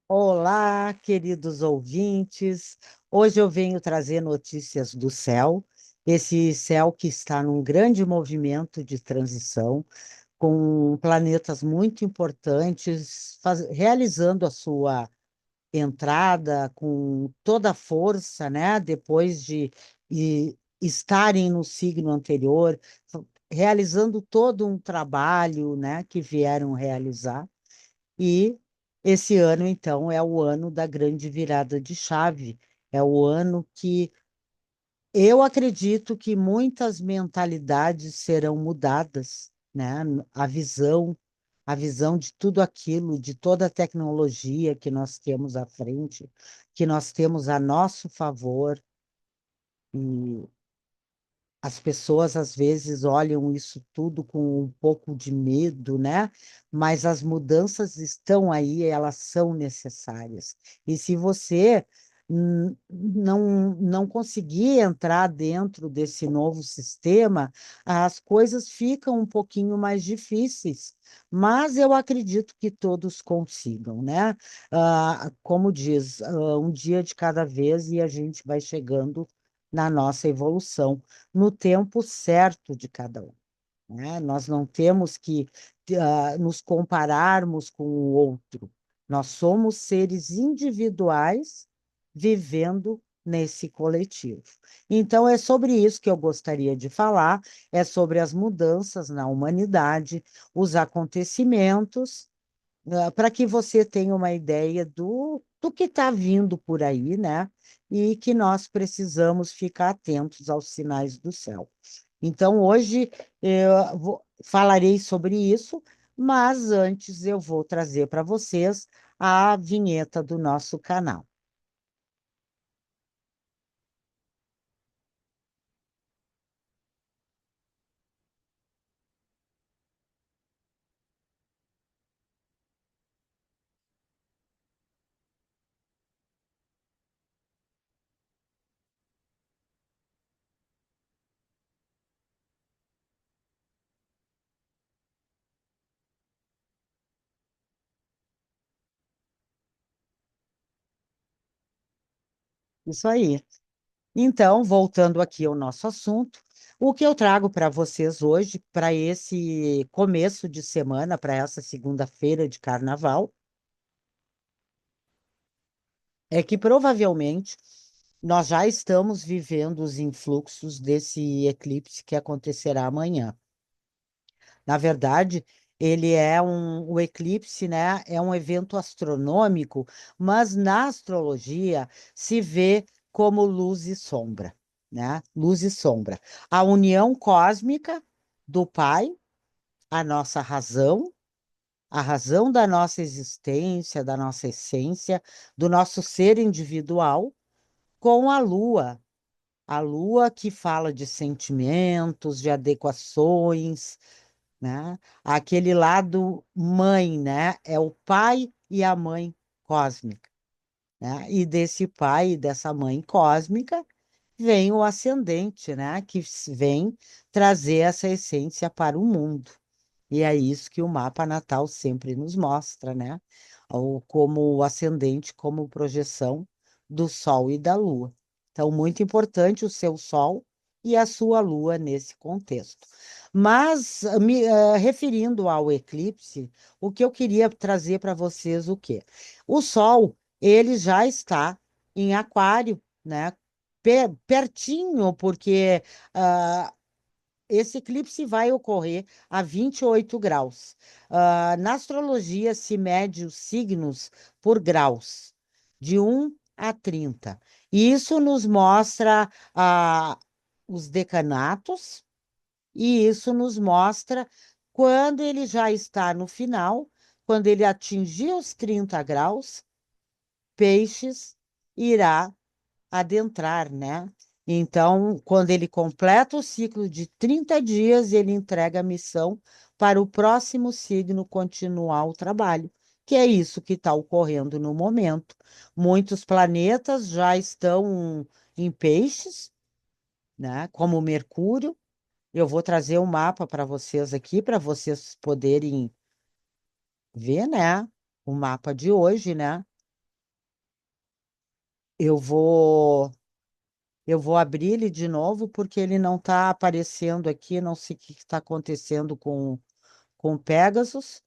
Olá, queridos ouvintes. Hoje eu venho trazer notícias do céu, esse céu que está num grande movimento de transição, com planetas muito importantes realizando a sua entrada com toda a força, né? Depois de estarem no signo anterior, realizando todo um trabalho, né? Que vieram realizar. E esse ano, então, é o ano da grande virada de chave. É o ano que eu acredito que muitas mentalidades serão mudadas, né? A visão de tudo aquilo, de toda a tecnologia que nós temos à frente, que nós temos a nosso favor. E as pessoas às vezes olham isso tudo com um pouco de medo, né? Mas as mudanças estão aí, elas são necessárias. E se você não conseguir entrar dentro desse novo sistema, as coisas ficam um pouquinho mais difíceis. Mas eu acredito que todos consigam, né? Como diz, um dia de cada vez e a gente vai chegando na nossa evolução no tempo certo de cada um, né? Nós não temos que nos compararmos com o outro. Nós somos seres individuais vivendo nesse coletivo. Então, é sobre isso que eu gostaria de falar, é sobre as mudanças na humanidade, os acontecimentos para que você tenha uma ideia do que está vindo por aí, né? E que nós precisamos ficar atentos aos sinais do céu. Então, hoje falarei sobre isso, mas antes eu vou trazer para vocês a vinheta do nosso canal. Isso aí. Então, voltando aqui ao nosso assunto, o que eu trago para vocês hoje, para esse começo de semana, para essa segunda-feira de carnaval, é que provavelmente nós já estamos vivendo os influxos desse eclipse que acontecerá amanhã. Na verdade, o eclipse, né, é um evento astronômico, mas na astrologia se vê como luz e sombra, né? Luz e sombra. A união cósmica do Pai, a nossa razão, a razão da nossa existência, da nossa essência, do nosso ser individual, com a Lua que fala de sentimentos, de adequações, né? Aquele lado mãe, né? É o pai e a mãe cósmica, né? E desse pai e dessa mãe cósmica vem o ascendente, né? Que vem trazer essa essência para o mundo. E é isso que o mapa natal sempre nos mostra, né? Como o ascendente, como projeção do Sol e da Lua. Então, muito importante o seu Sol e a sua Lua nesse contexto. Mas, referindo ao eclipse, o que eu queria trazer para vocês, o quê? O Sol, ele já está em Aquário, né? Pertinho, porque esse eclipse vai ocorrer a 28 graus. Na astrologia se mede os signos por graus, de 1 a 30. E isso nos mostra os decanatos, e isso nos mostra quando ele já está no final, quando ele atingir os 30 graus, Peixes irá adentrar, né? Então, quando ele completa o ciclo de 30 dias, ele entrega a missão para o próximo signo continuar o trabalho, que é isso que está ocorrendo no momento. Muitos planetas já estão em peixes, né? Como Mercúrio. Eu vou trazer um mapa para vocês aqui, para vocês poderem ver, né? O mapa de hoje, né? Eu vou, eu vou abrir ele de novo porque ele não está aparecendo aqui, não sei o que está acontecendo com o Pegasus.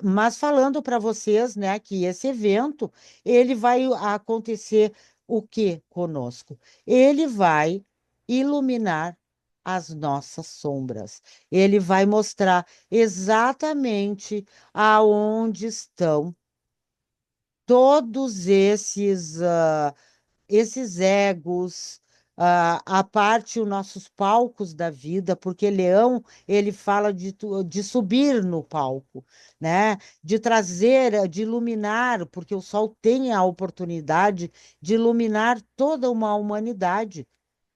Mas falando para vocês, né, que esse evento ele vai acontecer o que conosco? Ele vai iluminar as nossas sombras. Ele vai mostrar exatamente aonde estão todos esses egos, a parte, os nossos palcos da vida, porque Leão, ele fala de subir no palco, né? De trazer, de iluminar, porque o sol tem a oportunidade de iluminar toda uma humanidade,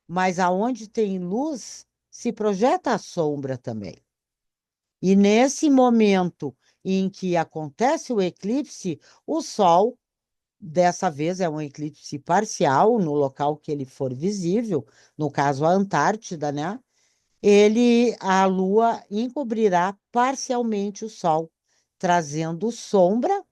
mas aonde tem luz, se projeta a sombra também. E nesse momento em que acontece o eclipse, o sol dessa vez é um eclipse parcial no local que ele for visível, no caso a Antártida, né? A Lua encobrirá parcialmente o Sol, trazendo sombra,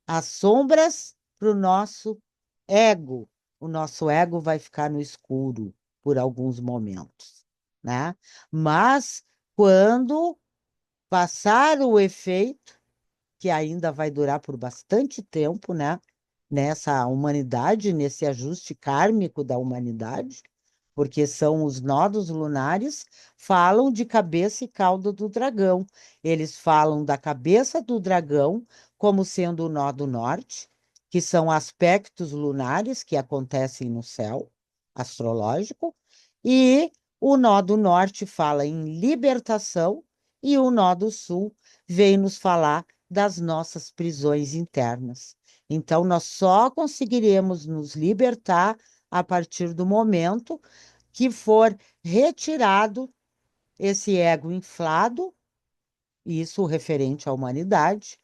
as sombras para o nosso ego. O nosso ego vai ficar no escuro por alguns momentos, né? Mas quando passar o efeito, que ainda vai durar por bastante tempo, né? Nessa humanidade, nesse ajuste kármico da humanidade, porque são os nodos lunares, falam de cabeça e cauda do dragão. Eles falam da cabeça do dragão como sendo o nó do norte, que são aspectos lunares que acontecem no céu astrológico, e o nó do norte fala em libertação, e o nó do sul vem nos falar das nossas prisões internas. Então, nós só conseguiremos nos libertar a partir do momento que for retirado esse ego inflado, isso referente à humanidade,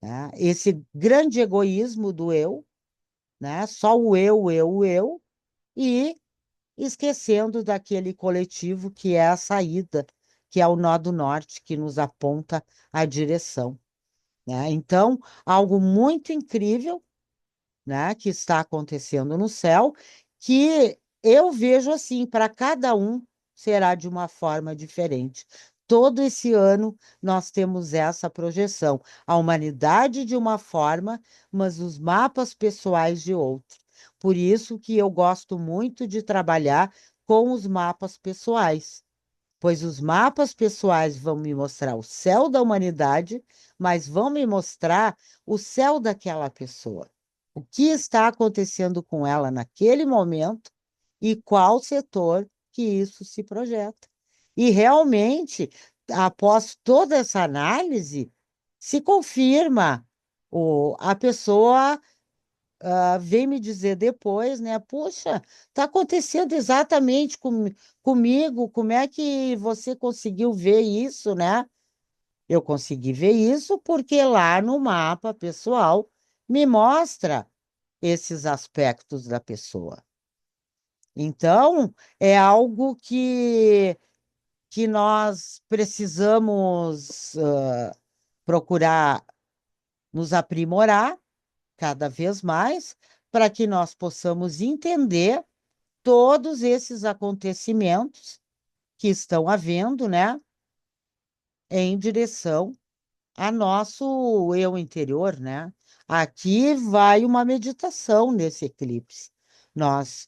né? Esse grande egoísmo do eu, né? Só o eu, e esquecendo daquele coletivo que é a saída, que é o nó do norte, que nos aponta a direção, né? Então, algo muito incrível, né, que está acontecendo no céu, que eu vejo assim, para cada um será de uma forma diferente. Todo esse ano nós temos essa projeção, a humanidade de uma forma, mas os mapas pessoais de outra. Por isso que eu gosto muito de trabalhar com os mapas pessoais, pois os mapas pessoais vão me mostrar o céu da humanidade, mas vão me mostrar o céu daquela pessoa. O que está acontecendo com ela naquele momento e qual setor que isso se projeta. E realmente, após toda essa análise, se confirma, a pessoa vem me dizer depois, né? Puxa, está acontecendo exatamente comigo, como é que você conseguiu ver isso, né? Eu consegui ver isso porque lá no mapa pessoal me mostra esses aspectos da pessoa. Então, é algo que nós precisamos procurar nos aprimorar cada vez mais para que nós possamos entender todos esses acontecimentos que estão havendo, né, em direção a nosso eu interior, né? Aqui vai uma meditação nesse eclipse. Nós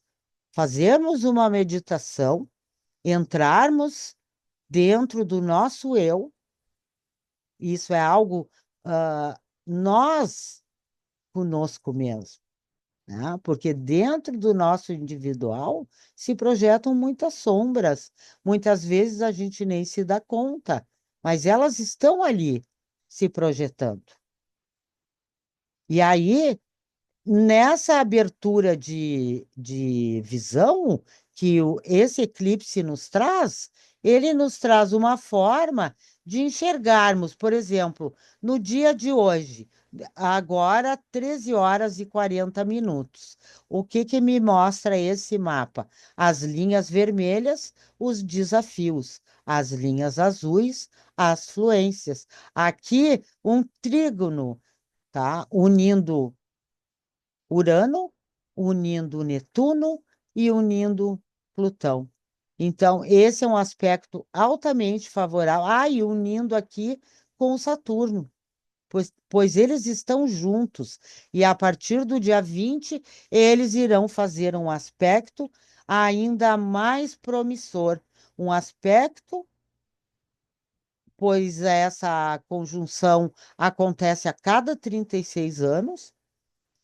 fazermos uma meditação, entrarmos dentro do nosso eu, isso é algo nós conosco mesmo, né? Porque dentro do nosso individual se projetam muitas sombras. Muitas vezes a gente nem se dá conta, mas elas estão ali se projetando. E aí, nessa abertura de visão que esse eclipse nos traz, ele nos traz uma forma de enxergarmos, por exemplo, no dia de hoje, agora 13 horas e 40 minutos. O que que me mostra esse mapa? As linhas vermelhas, os desafios, as linhas azuis, as fluências. Aqui, um trígono, tá? Unindo Urano unindo Netuno e unindo Plutão. Então, esse é um aspecto altamente favorável. Ah, e unindo aqui com o Saturno, pois eles estão juntos. E a partir do dia 20, eles irão fazer um aspecto ainda mais promissor. Um aspecto, pois essa conjunção acontece a cada 36 anos,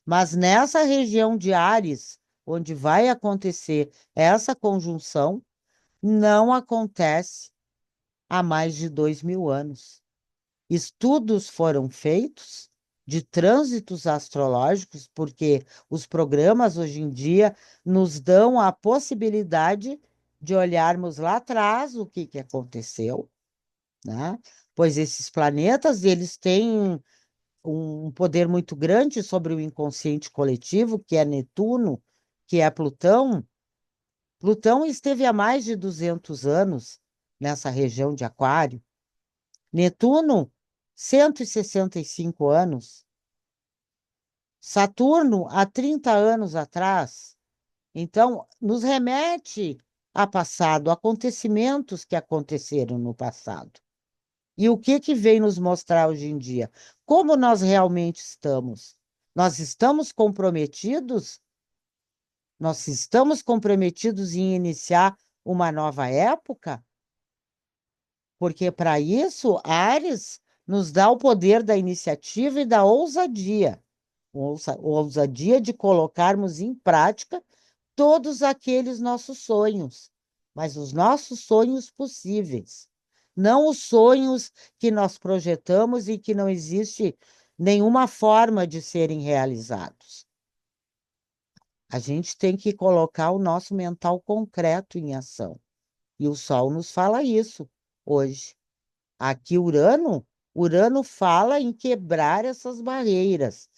mas nessa região de Áries, onde vai acontecer essa conjunção, não acontece há mais de 2000 anos. Estudos foram feitos de trânsitos astrológicos, porque os programas hoje em dia nos dão a possibilidade de olharmos lá atrás o que que aconteceu, né? Pois esses planetas, eles têm um poder muito grande sobre o inconsciente coletivo, que é Netuno, que é Plutão. Plutão esteve há mais de 200 anos nessa região de Aquário. Netuno, 165 anos. Saturno, há 30 anos atrás. Então, nos remete a passado, acontecimentos que aconteceram no passado. E o que que vem nos mostrar hoje em dia? Como nós realmente estamos? Nós estamos comprometidos? Nós estamos comprometidos em iniciar uma nova época? Porque para isso, Ares nos dá o poder da iniciativa e da ousadia. Ousadia de colocarmos em prática todos aqueles nossos sonhos, mas os nossos sonhos possíveis, não os sonhos que nós projetamos e que não existe nenhuma forma de serem realizados. A gente tem que colocar o nosso mental concreto em ação. E o Sol nos fala isso hoje. Aqui, Urano fala em quebrar essas barreiras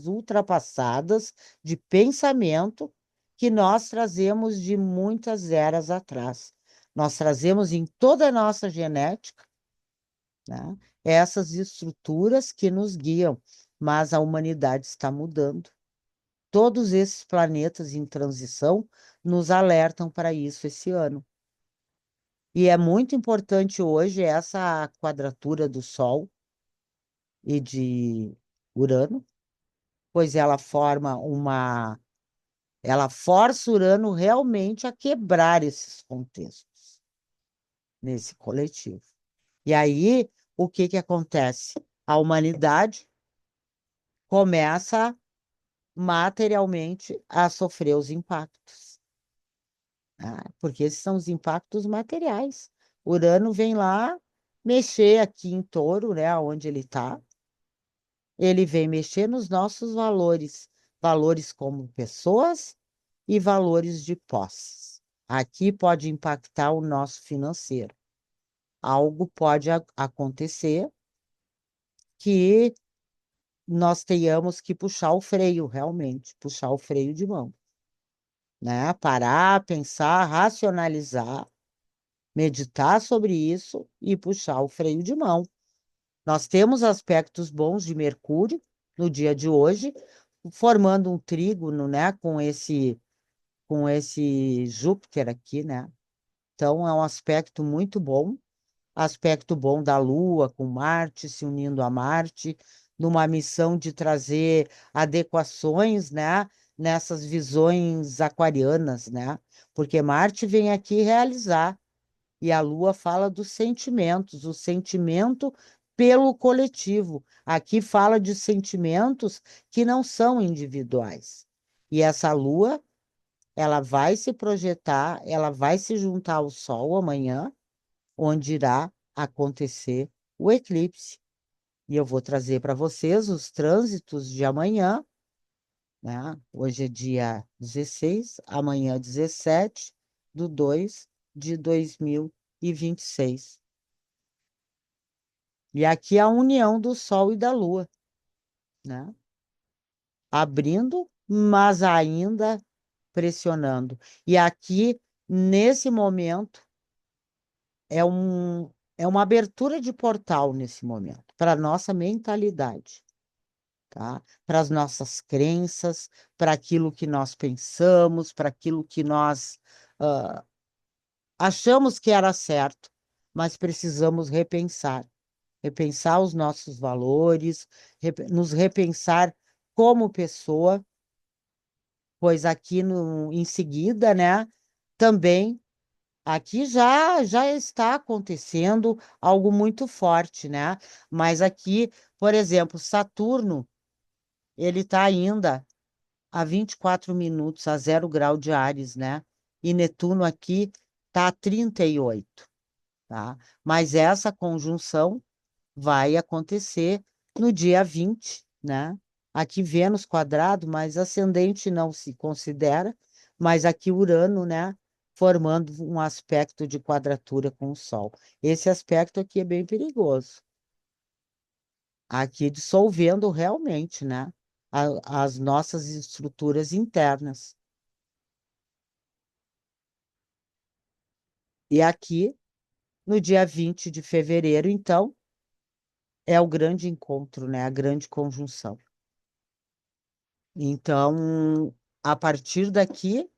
ultrapassadas de pensamento que nós trazemos de muitas eras atrás. Nós trazemos em toda a nossa genética, né, essas estruturas que nos guiam, mas a humanidade está mudando. Todos esses planetas em transição nos alertam para isso esse ano. E é muito importante hoje essa quadratura do Sol e de Urano, pois ela força Urano realmente a quebrar esses contextos nesse coletivo. E aí, o que que acontece? A humanidade começa materialmente a sofrer os impactos, né? Porque esses são os impactos materiais. Urano vem lá mexer aqui em Touro, né, onde ele está. Ele vem mexer nos nossos valores, valores como pessoas e valores de posses. Aqui pode impactar o nosso financeiro. Algo pode acontecer que nós tenhamos que puxar o freio, realmente, puxar o freio de mão, né? Parar, pensar, racionalizar, meditar sobre isso e puxar o freio de mão. Nós temos aspectos bons de Mercúrio no dia de hoje, formando um trígono, né, com esse Júpiter aqui, né? Então é um aspecto bom da Lua com Marte se unindo a Marte, numa missão de trazer adequações, né, nessas visões aquarianas, né? Porque Marte vem aqui realizar e a Lua fala dos sentimentos, o sentimento pelo coletivo. Aqui fala de sentimentos que não são individuais. E essa Lua, ela vai se projetar, ela vai se juntar ao Sol amanhã, onde irá acontecer o eclipse. E eu vou trazer para vocês os trânsitos de amanhã, né? Hoje é dia 16, amanhã 17/2/2026. E aqui a união do Sol e da Lua, né? Abrindo, mas ainda pressionando. E aqui, nesse momento, é uma abertura de portal nesse momento, para a nossa mentalidade, tá? Para as nossas crenças, para aquilo que nós pensamos, para aquilo que nós ah, achamos que era certo, mas precisamos repensar, repensar os nossos valores, nos repensar como pessoa, pois aqui no, em seguida, né, também aqui já está acontecendo algo muito forte, né? Mas aqui, por exemplo, Saturno, ele está ainda a 24 minutos a 0 grau de Áries, né? E Netuno aqui está a 38, tá? Mas essa conjunção vai acontecer no dia 20, né? Aqui Vênus quadrado, mas ascendente não se considera, mas aqui Urano, né? Formando um aspecto de quadratura com o Sol. Esse aspecto aqui é bem perigoso. Aqui dissolvendo realmente, né? As nossas estruturas internas. E aqui, no dia 20 de fevereiro, então, é o grande encontro, né? A grande conjunção. Então, a partir daqui,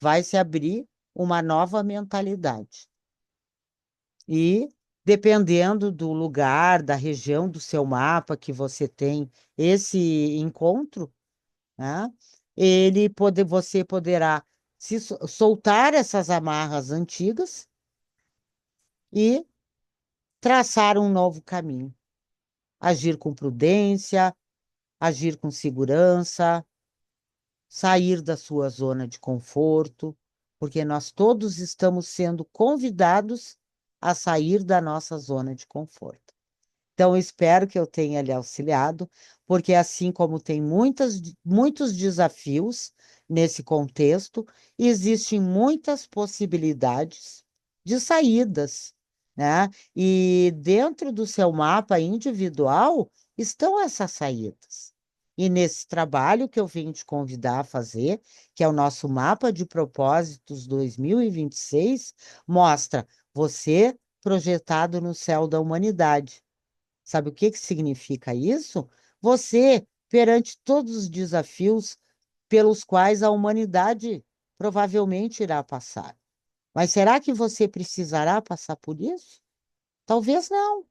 vai se abrir uma nova mentalidade. E, dependendo do lugar, da região do seu mapa que você tem esse encontro, né? Você poderá soltar essas amarras antigas e traçar um novo caminho. Agir com prudência, agir com segurança, sair da sua zona de conforto, porque nós todos estamos sendo convidados a sair da nossa zona de conforto. Então, espero que eu tenha lhe auxiliado, porque assim como tem muitos desafios nesse contexto, existem muitas possibilidades de saídas, né? E dentro do seu mapa individual estão essas saídas. E nesse trabalho que eu venho te convidar a fazer, que é o nosso mapa de propósitos 2026, mostra você projetado no céu da humanidade. Sabe o que que significa isso? Você, perante todos os desafios pelos quais a humanidade provavelmente irá passar. Mas será que você precisará passar por isso? Talvez não.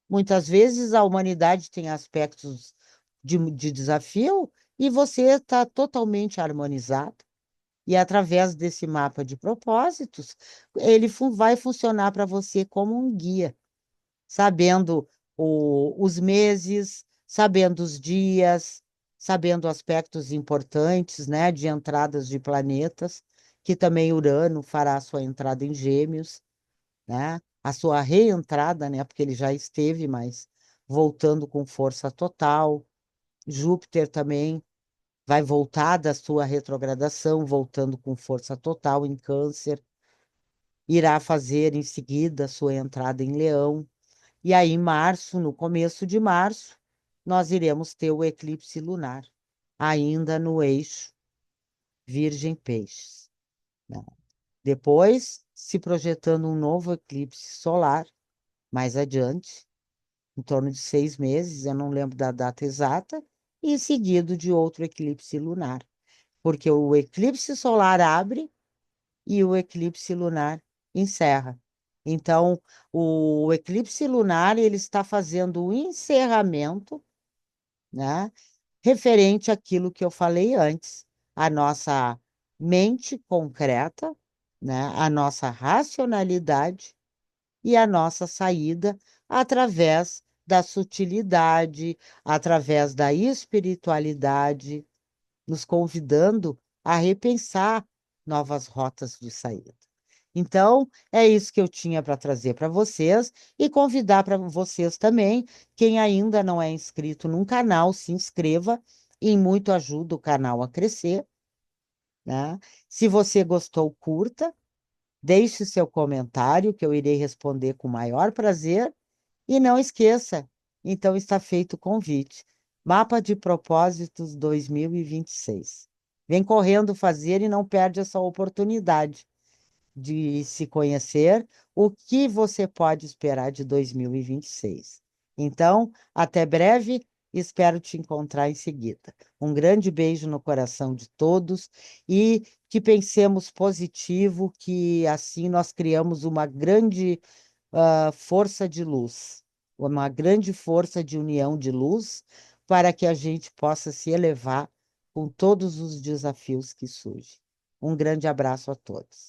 Muitas vezes a humanidade tem aspectos de desafio e você está totalmente harmonizado. E através desse mapa de propósitos, ele vai funcionar para você como um guia, sabendo os meses, sabendo os dias, sabendo aspectos importantes, né, de entradas de planetas, que também Urano fará a sua entrada em Gêmeos, né, a sua reentrada, né, porque ele já esteve, mas voltando com força total. Júpiter também vai voltar da sua retrogradação, voltando com força total em Câncer, irá fazer em seguida a sua entrada em Leão. E aí, em março, no começo de março, nós iremos ter o eclipse lunar, ainda no eixo Virgem-Peixes, né? Depois, se projetando um novo eclipse solar, mais adiante, em torno de 6 meses, eu não lembro da data exata, e seguido de outro eclipse lunar, porque o eclipse solar abre e o eclipse lunar encerra. Então, o eclipse lunar ele está fazendo o encerramento, né, referente àquilo que eu falei antes, a nossa mente concreta, né, a nossa racionalidade e a nossa saída através da sutilidade, através da espiritualidade, nos convidando a repensar novas rotas de saída. Então, é isso que eu tinha para trazer para vocês e convidar para vocês também, quem ainda não é inscrito num canal, se inscreva, e muito ajuda o canal a crescer, né? Se você gostou, curta, deixe seu comentário, que eu irei responder com o maior prazer, e não esqueça, então está feito o convite. Mapa de Propósitos 2026. Vem correndo fazer e não perde essa oportunidade de se conhecer o que você pode esperar de 2026. Então, até breve Espero te encontrar em seguida. Um grande beijo no coração de todos e que pensemos positivo, que assim nós criamos uma grande força de luz, uma grande força de união de luz para que a gente possa se elevar com todos os desafios que surgem. Um grande abraço a todos.